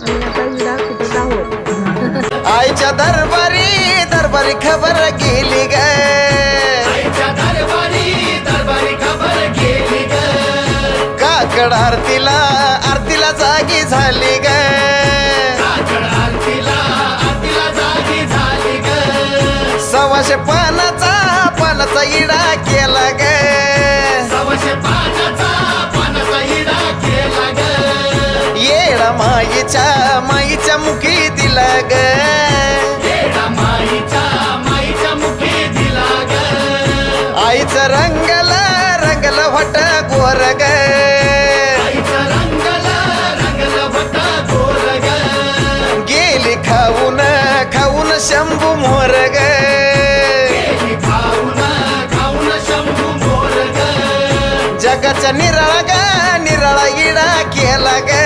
आणि आता विडा कुठं आहोत. आईच्या दरबारी दरबारी खबर गेली ग, आईच्या दरबारी दरबारी खबर गेली ग, काकड आरतीला आरतीला जागी झाली ग, काकड आरतीला आरतीला जागी झाली ग, 125 पानाचा इडा केला ग, 125 पानाचा इडा केला ग, येडा माईच्या मुखी दिला ग, येडा माईच्या मुखी दिला ग, आईचं रंगला वट गोर ग, आईचं रंगला वट गोर ग, गेली खाऊन शंभू मोर ग, गेली खाऊन शंभू मोर ग, जगाचा निराळा इडा केला ग,